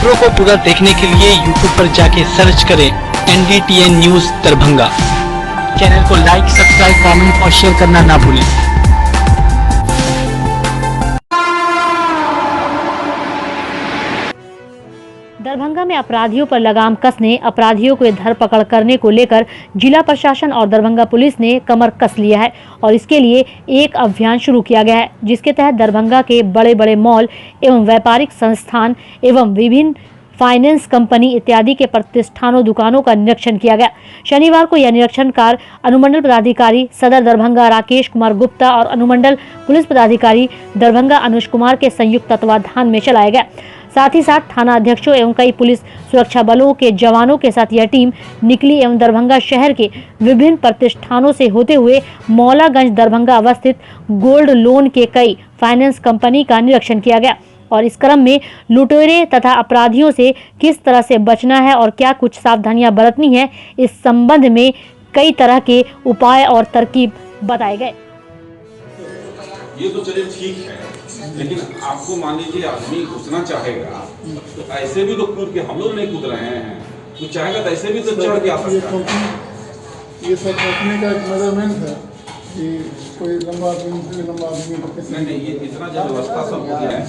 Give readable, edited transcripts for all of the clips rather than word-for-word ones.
खबरों को पूरा देखने के लिए YouTube पर जाके सर्च करें NDTN न्यूज दरभंगा। चैनल को लाइक, सब्सक्राइब, कमेंट और शेयर करना ना भूलें। दरभंगा में अपराधियों पर लगाम कसने, अपराधियों को धरपकड़ करने को लेकर जिला प्रशासन और दरभंगा पुलिस ने कमर कस लिया है और इसके लिए एक अभियान शुरू किया गया है, जिसके तहत दरभंगा के बड़े बड़े मॉल एवं व्यापारिक संस्थान एवं विभिन्न फाइनेंस कंपनी इत्यादि के प्रतिष्ठानों दुकानों का निरीक्षण किया गया। शनिवार को यह निरीक्षण कार्य अनुमंडल पदाधिकारी सदर दरभंगा राकेश कुमार गुप्ता और अनुमंडल पुलिस पदाधिकारी दरभंगा अनुज कुमार के संयुक्त तत्वाधान में चलाया गया। साथ ही साथ थाना अध्यक्षों एवं कई पुलिस सुरक्षा बलों के जवानों के साथ यह टीम निकली एवं दरभंगा शहर के विभिन्न प्रतिष्ठानों से होते हुए मौलागंज दरभंगा अवस्थित गोल्ड लोन के कई फाइनेंस कंपनी का निरीक्षण किया गया और इस क्रम में लुटेरे तथा अपराधियों से किस तरह से बचना है और क्या कुछ सावधानियां बरतनी है, इस संबंध में कई तरह के उपाय और तरकीब बताए गए। ये तो चलिए ठीक है, लेकिन आपको मान लीजिए आदमी घुसना चाहेगा तो ऐसे भी तो कूद के हम लोग नहीं कूद रहे हैं, तो चाहेगा तो ऐसे भी तो चढ़ के आ सकता है। ये सब रखने का एक मेजरमेंट है कि कोई लंबा आदमी नहीं, ये इतना जब व्यवस्था सब हो गया है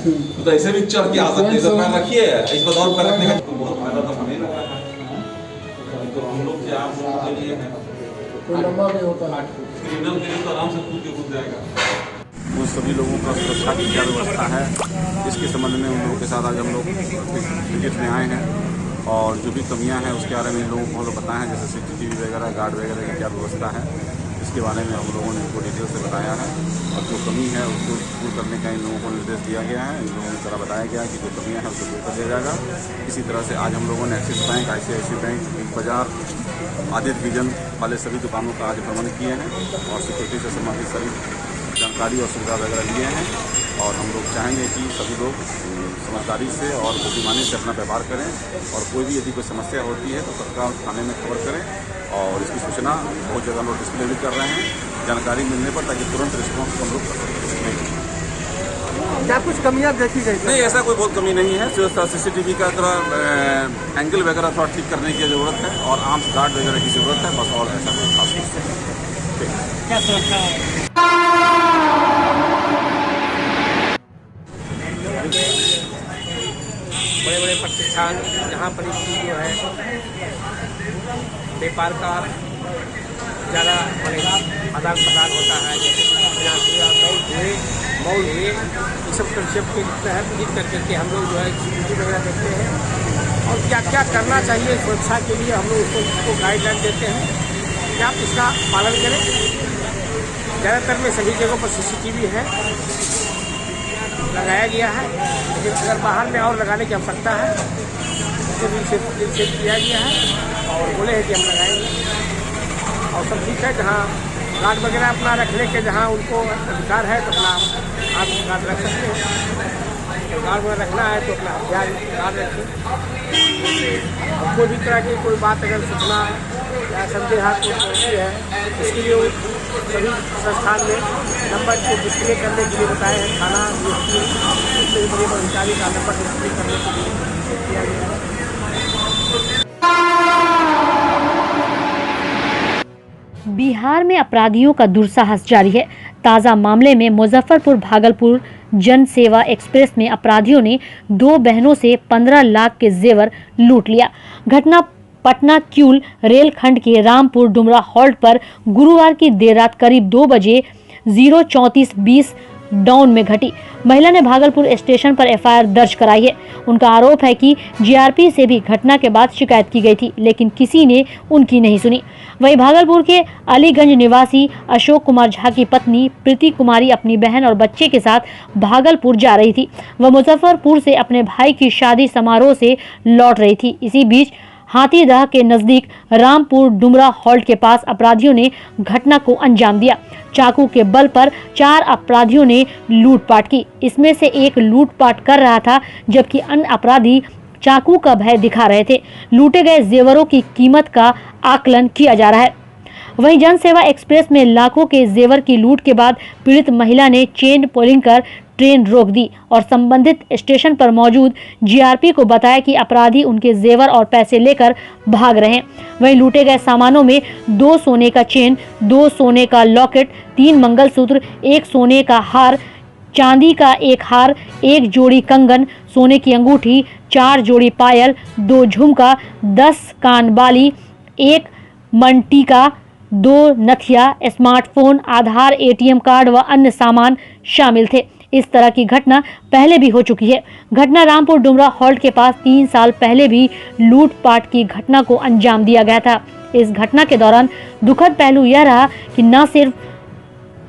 तो ऐसे भी चढ़ के आ सकते हैं। पैर रखिए, इस पर और पैर रखने का बहुत फायदा तो हमें लगा है, तो हम लोग से आप लोगों के लिए है, कोई लंबा भी होता है क्रिमिनल के लिए तो आराम से कूद जाएगा। वो सभी लोगों का सुरक्षा की क्या व्यवस्था है, इसके संबंध में उन लोगों के साथ आज हम लोग विजिट में आए हैं और जो भी कमियां हैं उसके बारे में इन लोगों को हम लोग बताए हैं, जैसे CCTV वगैरह, गार्ड वगैरह की क्या व्यवस्था है, इसके बारे में हम लोगों ने इनको डिटेल से बताया है और जो कमी है उसको दूर करने का इन लोगों को निर्देश दिया गया है। इन लोगों की तरह बताया गया है कि जो कमियाँ हैं उसको दूर कर दिया जाएगा। इसी तरह से आज हम लोगों ने axis bank, ICICI bank, big बाजार, आदित्य विजन वाले सभी दुकानों का आज भ्रमण किए हैं और सिक्योरिटी से संबंधित सभी जानकारी और सुविधा वगैरह लिए हैं और हम लोग चाहेंगे कि सभी लोग समझदारी से और बुद्धिमानी से अपना व्यवहार करें और कोई भी यदि कोई समस्या होती है तो तत्काल थाने में खबर करें और इसकी सूचना बहुत जगह नोटिस पे भी कर रहे हैं जानकारी मिलने पर, ताकि तुरंत रिस्पॉन्स हम लोग कर सकें। क्या कुछ कमियां देखी गई? नहीं, ऐसा कोई बहुत कमी नहीं है, सिर्फ CCTV का थोड़ा एंगल वगैरह थोड़ा ठीक करने की ज़रूरत है और आर्म्स गार्ड वगैरह की ज़रूरत है, बस और ऐसा कोई खास नहीं है। क्या सुरक्षा बड़े बड़े प्रतिष्ठान जहाँ पर इसकी जो है व्यापार का ज़्यादा आदान प्रदान होता है, जैसे मॉल हुए, ये सब कंसेप्ट के तहत विजिट करके हम लोग जो है CCTV वगैरह देखते हैं और क्या क्या करना चाहिए सुरक्षा के लिए हम लोग उसको गाइडलाइन देते हैं कि आप इसका पालन करें। ज़्यादातर में सभी जगहों पर CCTV है, लगाया गया है, लेकिन अगर बाहर में और लगाने की आवश्यकता है तो निषेध किया गया है और बोले हैं कि हम लगाएंगे और सब ठीक है। जहाँ गार्ड वगैरह अपना रखने के जहाँ उनको अधिकार है तो अपना आप गार्ड रख सकते हैं, तो गार्ड वगैरह रखना है तो अपना हथियार गार्ड रखें। और कोई भी तरह की कोई बात अगर सूचना या संदेहात को पहुँचती है इसके लिए सभी संस्थान में नंबर को डिस्प्ले करने के लिए बताए हैं। थाना बड़े बड़े अधिकारी का नंबर डिस्प्ले करने के लिए किया गया है। बिहार में अपराधियों का दुस्साहस जारी है। ताज़ा मामले में मुजफ्फरपुर भागलपुर जन सेवा एक्सप्रेस में अपराधियों ने 2 बहनों से 15 लाख के जेवर लूट लिया। घटना पटना क्यूल रेलखंड के रामपुर डुमरा हॉल्ट पर गुरुवार की देर रात करीब 2 बजे 03420 डाउन में घटी। महिला ने भागलपुर स्टेशन पर FIR दर्ज कराई है। उनका आरोप है कि GRP से भी घटना के बाद शिकायत की गई थी, लेकिन किसी ने उनकी नहीं सुनी। वहीं भागलपुर के अलीगंज निवासी अशोक कुमार झा की पत्नी प्रीति कुमारी अपनी बहन और बच्चे के साथ भागलपुर जा रही थी। वह मुजफ्फरपुर से अपने भाई की शादी समारोह से लौट रही थी। इसी बीच हाथीदह के नजदीक रामपुर डुमरा हॉल्ट के पास अपराधियों ने घटना को अंजाम दिया। चाकू के बल पर 4 अपराधियों ने लूटपाट की। इसमें से एक लूटपाट कर रहा था, जबकि अन्य अपराधी चाकू का भय दिखा रहे थे। लूटे गए जेवरों की कीमत का आकलन किया जा रहा है। वहीं जन सेवा एक्सप्रेस में लाखों के जेवर की लूट के बाद पीड़ित महिला ने चेन पुलिंग कर ट्रेन रोक दी और संबंधित स्टेशन पर मौजूद जीआरपी को बताया कि अपराधी उनके जेवर और पैसे लेकर भाग रहे हैं। वहीं लूटे गए सामानों में 2 सोने का चेन, 2 सोने का लॉकेट, 3 मंगलसूत्र, 1 सोने का हार, चांदी का 1 हार, 1 जोड़ी कंगन, सोने की अंगूठी, 4 जोड़ी पायल, 2 झुमका, 10 कानबाली, 1 मनटीका, 2 नथिया, स्मार्टफोन, आधार, एटीएम कार्ड व अन्य सामान शामिल थे। इस तरह की घटना पहले भी हो चुकी है। घटना रामपुर डुमरा हॉल्ट के पास 3 साल पहले भी लूटपाट की घटना को अंजाम दिया गया था। इस घटना के दौरान दुखद पहलू यह रहा कि न सिर्फ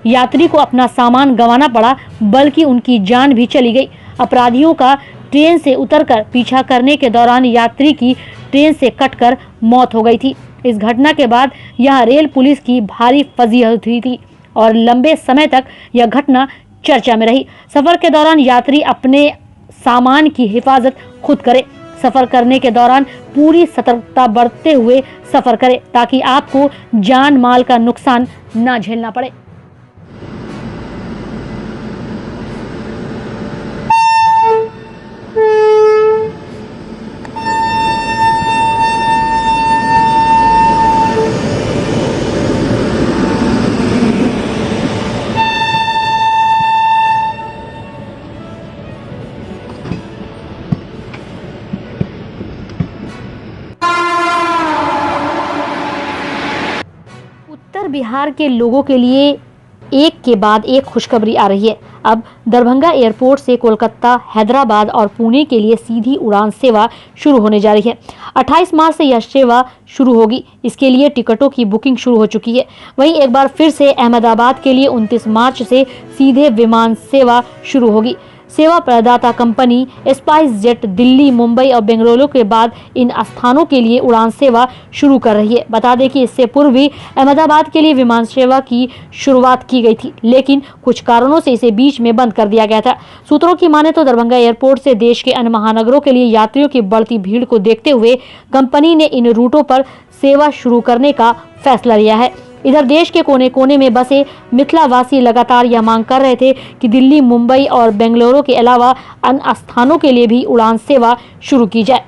यात्री को अपना सामान गंवाना पड़ा, बल्कि उनकी जान भी चली गई। अपराधियों का ट्रेन से उतरकर पीछा करने के दौरान यात्री की ट्रेन से कटकर मौत हो गई थी। इस घटना के बाद यहां रेल पुलिस की भारी फजीहत हुई थी और लंबे समय तक यह घटना चर्चा में रही। सफर के दौरान यात्री अपने सामान की हिफाजत खुद करे। सफर करने के दौरान पूरी सतर्कता बरतते हुए सफर करे ताकि आपको जान माल का नुकसान न झेलना पड़े। उत्तर बिहार के लोगों के लिए एक के बाद एक खुशखबरी आ रही है। अब दरभंगा एयरपोर्ट से कोलकाता, हैदराबाद और पुणे के लिए सीधी उड़ान सेवा शुरू होने जा रही है। 28 मार्च से यह सेवा शुरू होगी। इसके लिए टिकटों की बुकिंग शुरू हो चुकी है। वहीं एक बार फिर से अहमदाबाद के लिए 29 मार्च से सीधे विमान सेवा शुरू होगी। सेवा प्रदाता company spice jet Delhi, Mumbai और बेंगलुरु के बाद इन स्थानों के लिए उड़ान सेवा शुरू कर रही है। बता दें कि इससे पूर्व भी अहमदाबाद के लिए विमान सेवा की शुरुआत की गई थी, लेकिन कुछ कारणों से इसे बीच में बंद कर दिया गया था। सूत्रों की माने तो दरभंगा एयरपोर्ट से देश के अन्य महानगरों के लिए यात्रियों की बढ़ती भीड़ को देखते हुए कंपनी ने इन रूटों पर सेवा शुरू करने का फैसला लिया है। इधर देश के कोने कोने में बसे मिथिलावासी लगातार यह मांग कर रहे थे कि दिल्ली, मुंबई और बेंगलुरु के अलावा अन्य स्थानों के लिए भी उड़ान सेवा शुरू की जाए।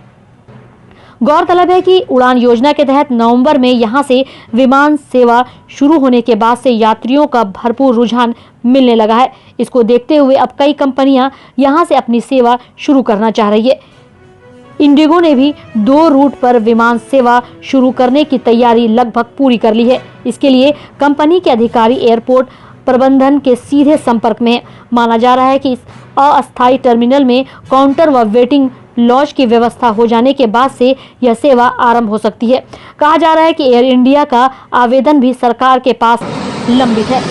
गौरतलब है कि उड़ान योजना के तहत नवंबर में यहां से विमान सेवा शुरू होने के बाद से यात्रियों का भरपूर रुझान मिलने लगा है। इसको देखते हुए अब कई कंपनियां यहां से अपनी सेवा शुरू करना चाह रही है। इंडिगो ने भी 2 रूट पर विमान सेवा शुरू करने की तैयारी लगभग पूरी कर ली है। इसके लिए कंपनी के अधिकारी एयरपोर्ट प्रबंधन के सीधे संपर्क में है। माना जा रहा है कि इस अस्थायी टर्मिनल में काउंटर व वेटिंग लॉज की व्यवस्था हो जाने के बाद से यह सेवा आरंभ हो सकती है। कहा जा रहा है कि एयर इंडिया का आवेदन भी सरकार के पास लंबित है।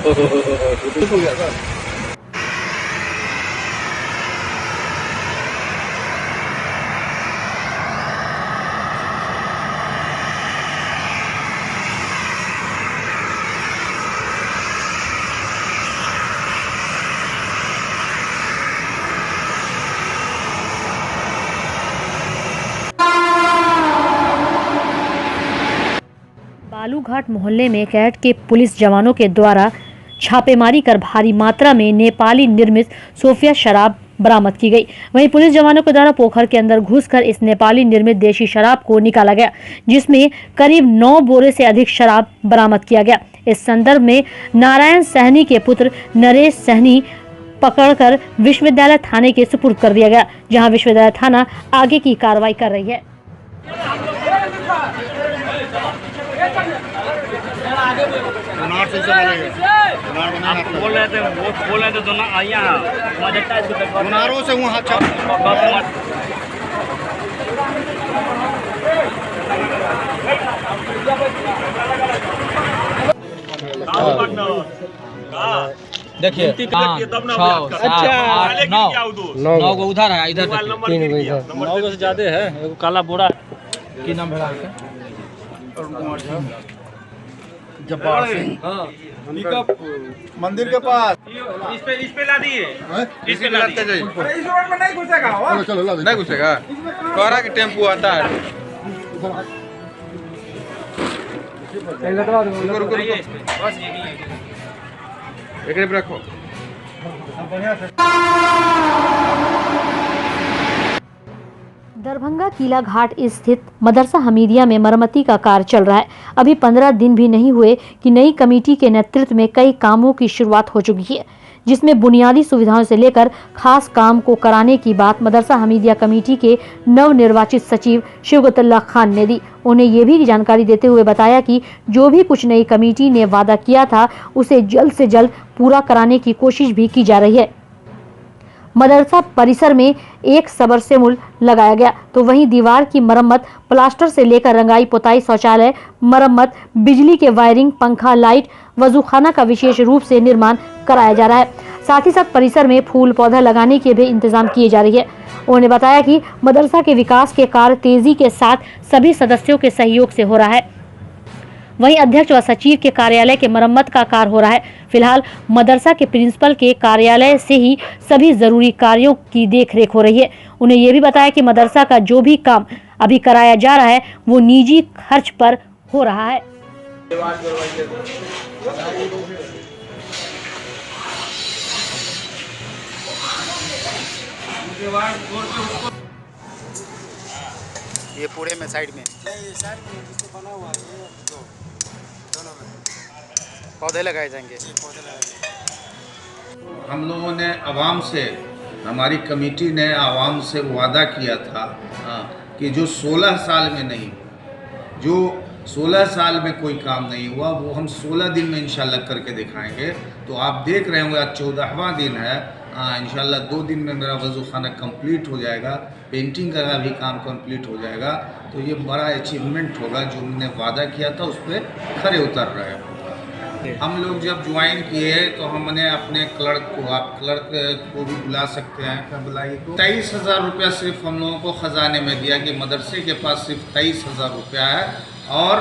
हो गया सर। बालूघाट मोहल्ले में कैट के पुलिस जवानों के द्वारा छापेमारी कर भारी मात्रा में नेपाली निर्मित सोफिया शराब बरामद की गई। वहीं पुलिस जवानों के द्वारा पोखर के अंदर घुसकर इस नेपाली निर्मित देशी शराब को निकाला गया, जिसमें करीब 9 बोरे से अधिक शराब बरामद किया गया। इस संदर्भ में नारायण सहनी के पुत्र नरेश सहनी पकड़कर विश्वविद्यालय थाने के सुपुर्द कर दिया गया, जहां विश्वविद्यालय थाना आगे की कार्रवाई कर रही है। बोल रहे थे दोनों आइया से वहाँ देखिए 9 गो उधर है, इधर 9 से ज्यादा है। एगो काला बोरा की नाम है मंदिर के पास इस पे ला दिए, इस पे ला दिए। इस रोड में नहीं घुसेगा, चलो नहीं घुसेगा। कोहरा की टेम्पू आता है। रखो। दरभंगा किला घाट स्थित मदरसा हमीदिया में मरम्मती का कार्य चल रहा है। अभी 15 दिन भी नहीं हुए कि नई कमेटी के नेतृत्व में कई कामों की शुरुआत हो चुकी है, जिसमें बुनियादी सुविधाओं से लेकर खास काम को कराने की बात मदरसा हमीदिया कमेटी के नवनिर्वाचित सचिव शिवगतुल्लाह खान ने दी। उन्हें ये भी जानकारी देते हुए बताया कि जो भी कुछ नई कमेटी ने वादा किया था उसे जल्द से जल्द पूरा कराने की कोशिश भी की जा रही है। मदरसा परिसर में एक सबरसेबुल लगाया गया, तो वहीं दीवार की मरम्मत, प्लास्टर से लेकर रंगाई पुताई, शौचालय मरम्मत, बिजली के वायरिंग, पंखा, लाइट, वजूखाना का विशेष रूप से निर्माण कराया जा रहा है। साथ ही साथ परिसर में फूल पौधा लगाने के भी इंतजाम किए जा रही है। उन्होंने बताया कि मदरसा के विकास के कार्य तेजी के साथ सभी सदस्यों के सहयोग से हो रहा है। वहीं अध्यक्ष व सचिव के कार्यालय के मरम्मत का कार्य हो रहा है। फिलहाल मदरसा के प्रिंसिपल के कार्यालय से ही सभी जरूरी कार्यों की देखरेख हो रही है। उन्हें यह भी बताया कि मदरसा का जो भी काम अभी कराया जा रहा है वो निजी खर्च पर हो रहा है। ये पूरे में साइड में पौधे लगाए जाएंगे। हम लोगों ने आवाम से, हमारी कमेटी ने आवाम से वादा किया था कि जो 16 साल में नहीं, जो 16 साल में कोई काम नहीं हुआ वो हम 16 दिन में इंशाल्लाह करके दिखाएंगे। तो आप देख रहे होंगे आज 14वां दिन है। इंशाल्लाह 2 दिन में मेरा वज़ू खाना कंप्लीट हो जाएगा, पेंटिंग का भी काम कंप्लीट हो जाएगा। तो ये बड़ा अचीवमेंट होगा, जो हमने वादा किया था उस पर खरे उतर रहे हैं। हम लोग जब ज्वाइन किए तो हमने अपने क्लर्क को, आप क्लर्क को भी बुला सकते हैं, क्या बुलाइए, 23,000 रुपया सिर्फ हम लोगों को ख़जाने में दिया कि मदरसे के पास सिर्फ 23,000 रुपया है और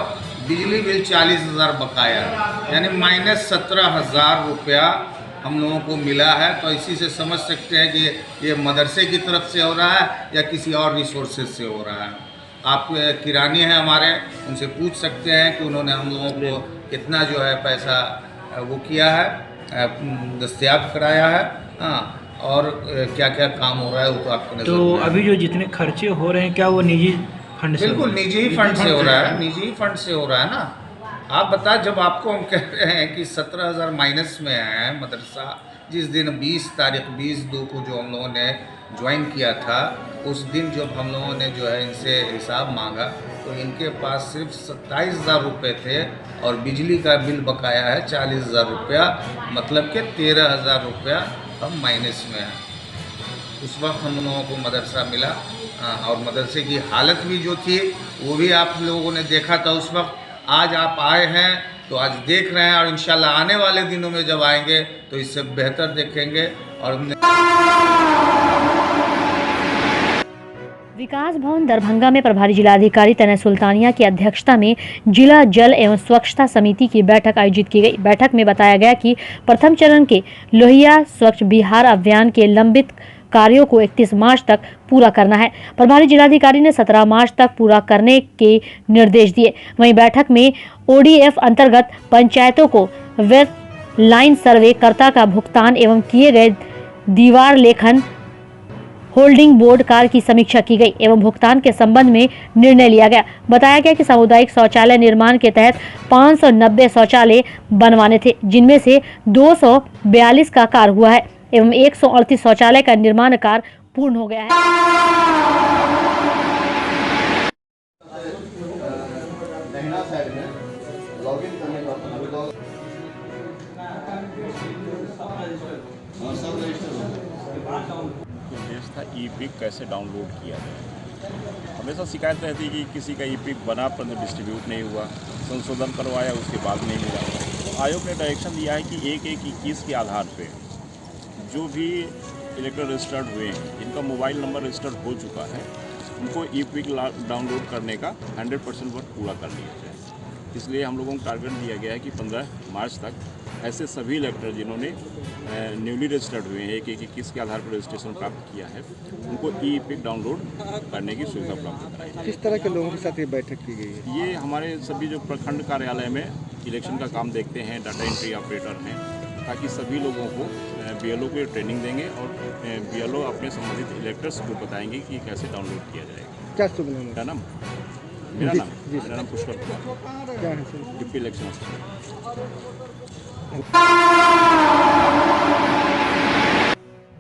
बिजली बिल 40,000 बकाया है, यानी -17,000 रुपया हम लोगों को मिला है। तो इसी से समझ सकते हैं कि ये मदरसे की तरफ से हो रहा है या किसी और रिसोर्सेज से हो रहा है। आप किरानी हैं हमारे, उनसे पूछ सकते हैं कि उन्होंने हम लोगों को कितना जो है पैसा वो किया है, दस्तयाब कराया है। हाँ, और क्या क्या काम हो रहा है वो तो आपको नजर। तो अभी जो जितने खर्चे हो रहे हैं क्या वो निजी फंड से? बिल्कुल निजी ही फंड से हो रहा है, निजी ही फंड से हो रहा है ना। आप बता, जब आपको हम कह रहे हैं कि 17,000 माइनस में है मदरसा, जिस दिन 20/2 को जो हम लोगों ने ज्वाइन किया था, उस दिन जब हम लोगों ने जो है इनसे हिसाब मांगा तो इनके पास सिर्फ 27,000 रुपये थे और बिजली का बिल बकाया है 40,000 रुपया, मतलब कि 13,000 रुपया हम माइनस में हैं। उस वक्त हम लोगों को मदरसा मिला और मदरसे की हालत भी जो थी वो भी आप लोगों ने देखा था उस वक्त। आज आप आए हैं तो आज देख रहे हैं और इंशाल्लाह आने वाले दिनों में जब आएंगे तो इससे बेहतर देखेंगे। और विकास भवन दरभंगा में प्रभारी जिलाधिकारी तनय सुल्तानिया की अध्यक्षता में जिला जल एवं स्वच्छता समिति की बैठक आयोजित की गई। बैठक में बताया गया कि प्रथम चरण के लोहिया स्वच्छ बिहार अभियान के लंबित कार्यों को 31 मार्च तक पूरा करना है। प्रभारी जिलाधिकारी ने 17 मार्च तक पूरा करने के निर्देश दिए। वहीं बैठक में ODF अंतर्गत पंचायतों को वेस्ट लाइन सर्वे कर्ता का भुगतान एवं किए गए दीवार लेखन होल्डिंग बोर्ड कार्य की समीक्षा की गई एवं भुगतान के संबंध में निर्णय लिया गया। बताया गया कि सामुदायिक शौचालय निर्माण के तहत 590 शौचालय बनवाने थे, जिनमें से 242 का कार्य हुआ है एवं 138 शौचालय का निर्माण कार्य पूर्ण हो गया है। था ई-पिक कैसे डाउनलोड किया जाए। हमेशा शिकायत रहती है कि किसी का ई-पिक बना पर डिस्ट्रीब्यूट नहीं हुआ, संशोधन करवाया उसके बाद नहीं मिला। तो आयोग ने डायरेक्शन दिया है कि 1/1/21 के आधार पे जो भी इलेक्टर रजिस्टर्ड हुए हैं, जिनका मोबाइल नंबर रजिस्टर्ड हो चुका है, उनको ई-पिक डाउनलोड करने का 100% वर्क पूरा कर लिया जाए। इसलिए हम लोगों को टारगेट दिया गया है कि 15 मार्च तक ऐसे सभी इलेक्टर जिन्होंने न्यूली रजिस्टर्ड हुए हैं 1-1-21 के आधार पर रजिस्ट्रेशन प्राप्त किया है, उनको ई-एपिक डाउनलोड करने की सुविधा प्राप्त कराई है। किस तरह के लोगों के साथ ये बैठक की गई है? ये हमारे सभी जो प्रखंड कार्यालय में इलेक्शन का काम देखते हैं, डाटा एंट्री ऑपरेटर हैं, ताकि सभी लोगों को BLO को ट्रेनिंग देंगे और BLO अपने संबंधित इलेक्टर्स को बताएंगे कि कैसे डाउनलोड किया जाएगा। क्या शुभ नाम? मेरा नाम मेरा नाम पुष्कर कुमार, क्या है सर? Deputy election officer.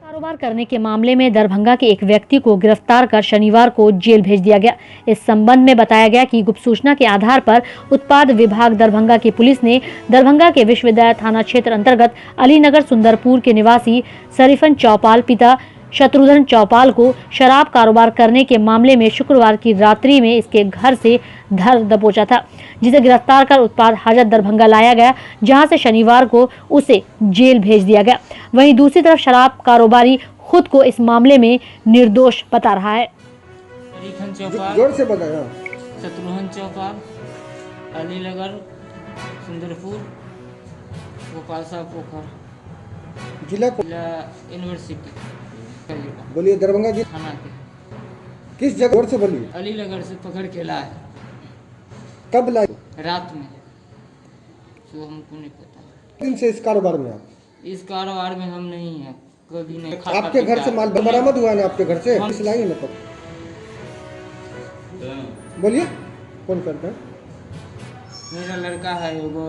कारोबार करने के मामले में दरभंगा के एक व्यक्ति को गिरफ्तार कर शनिवार को जेल भेज दिया गया। इस संबंध में बताया गया कि गुप्त सूचना के आधार पर उत्पाद विभाग दरभंगा की पुलिस ने दरभंगा के विश्वविद्यालय थाना क्षेत्र अंतर्गत अलीनगर सुंदरपुर के निवासी शरीफन चौपाल पिता शत्रुघ्न चौपाल को शराब कारोबार करने के मामले में शुक्रवार की रात्रि में इसके घर से धर दबोचा था, जिसे गिरफ्तार कर उत्पाद हाजत दरभंगा लाया गया, जहां से शनिवार को उसे जेल भेज दिया गया। वहीं दूसरी तरफ शराब कारोबारी खुद को इस मामले में निर्दोष बता रहा है। जोर से बताया। शत्रुघ्न चौपाल, अलीनगर सुंदरपुर, गोपाल साहब पोखर, जिला यूनिवर्सिटी। बोलिए। दरभंगा जी थाना के किस जगह से बोलिए? अलीनगर से पकड़ के लाए। कब लाए? रात में। तो हमको नहीं पता। दिन से इस कारोबार में आप? इस कारोबार में हम नहीं है, कभी नहीं। आपके घर से माल बरामद हुआ ना? आपके घर से लाएंगे ना तब? बोलिए। कौन करता है? मेरा लड़का है वो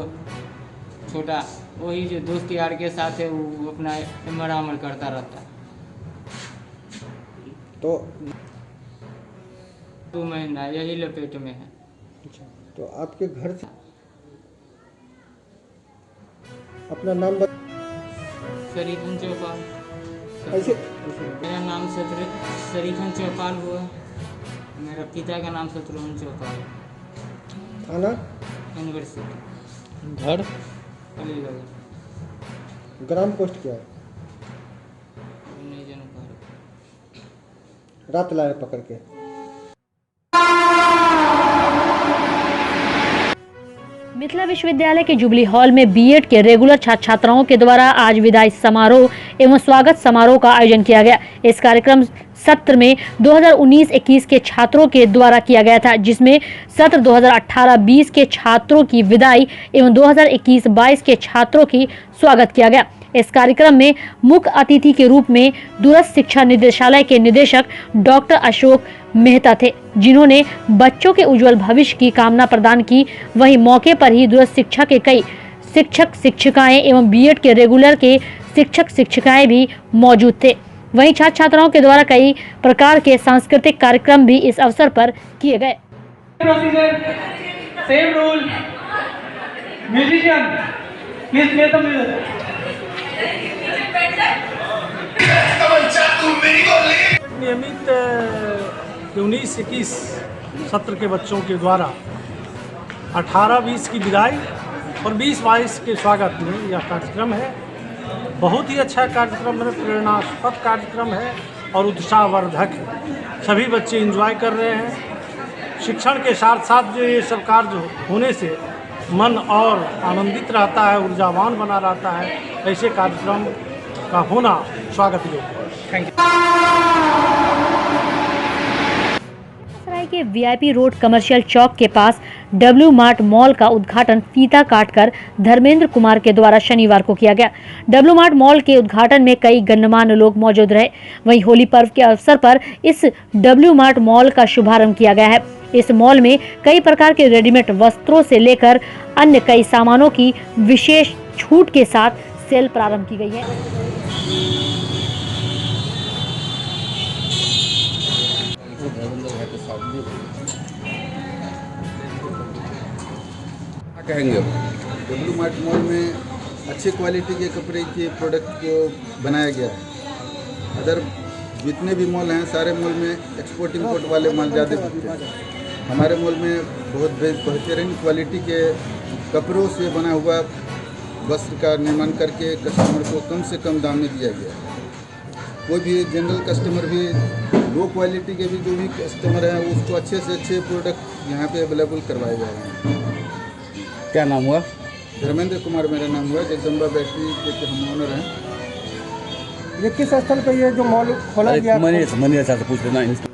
छोटा, वही जो दोस्त यार के साथ है, वो अपना अमल करता रहता है। तो 2 महीना यही लपेट में है। तो आपके घर से अपना नाम शरीफन चौपाल। ऐसे मेरा नाम शरीफन चौपाल हुआ, मेरा पिता का नाम शत्रुघ्न चौपाल। थाना यूनिवर्सिटी। घर अलीनगर। ग्राम पोस्ट क्या है? नहीं जानकारी। रात लाए पकड़ के। मिथिला विश्वविद्यालय के जुबली हॉल में बीएड के रेगुलर छात्र छात्राओं के द्वारा आज विदाई समारोह एवं स्वागत समारोह का आयोजन किया गया। इस कार्यक्रम सत्र में 2019-21 के छात्रों के द्वारा किया गया था, जिसमें सत्र 2018-20 के छात्रों की विदाई एवं 2021-22 के छात्रों की स्वागत किया गया। इस कार्यक्रम में मुख्य अतिथि के रूप में दूरस्थ शिक्षा निदेशालय के निदेशक डॉक्टर अशोक मेहता थे, जिन्होंने बच्चों के उज्जवल भविष्य की कामना प्रदान की। वहीं मौके पर ही दूरस्थ शिक्षा के कई शिक्षक शिक्षिकाएं एवं बीएड के रेगुलर के शिक्षक शिक्षिकाएं भी मौजूद थे। वहीं छात्र छात्राओं के द्वारा कई प्रकार के सांस्कृतिक कार्यक्रम भी इस अवसर पर किए गए। Same rule, musician please play the music. नियमित 19-21 सत्र के बच्चों के द्वारा 18-20 की विदाई और 20-22 के स्वागत में यह कार्यक्रम है। बहुत ही अच्छा कार्यक्रम है, प्रेरणास्पद कार्यक्रम है और उत्साहवर्धक है। सभी बच्चे एंजॉय कर रहे हैं। शिक्षण के साथ साथ जो ये सब कार्य होने से मन और आनंदित रहता है, ऊर्जावान बना रहता है। ऐसे कार्यक्रम का होना स्वागत योग्य है। Thank you. सराय के वीआईपी रोड कमर्शियल चौक के पास डब्ल्यू मार्ट मॉल का उद्घाटन फीता काटकर धर्मेंद्र कुमार के द्वारा शनिवार को किया गया। डब्ल्यू मार्ट मॉल के उद्घाटन में कई गणमान्य लोग मौजूद रहे। वहीं होली पर्व के अवसर पर इस डब्ल्यू मार्ट मॉल का शुभारंभ किया गया है। इस मॉल में कई प्रकार के रेडीमेड वस्त्रों से लेकर अन्य कई सामानों की विशेष छूट के साथ सेल प्रारंभ की गई है। कहेंगे डब्ल्यू मार्ट मॉल में अच्छी क्वालिटी के कपड़े के प्रोडक्ट को बनाया गया है। अदर जितने भी मॉल हैं सारे मॉल में एक्सपोर्ट इंपोर्ट वाले माल ज़्यादा बिकते हैं। हमारे मॉल में बहुत बेहतरीन क्वालिटी के कपड़ों से बना हुआ वस्त्र का निर्माण करके कस्टमर को कम से कम दाम में दिया गया है। कोई भी जनरल कस्टमर भी लो क्वालिटी के भी जो भी कस्टमर हैं उसको अच्छे से अच्छे प्रोडक्ट यहाँ पे अवेलेबल करवाए जा रहे हैं। क्या नाम हुआ? धर्मेंद्र कुमार मेरा नाम हुआ, जगदम्बा बैटरी के हम ओनर हैं। ये किस स्थल पे ये जो मॉल खोला गया? मनी से पूछ लेना।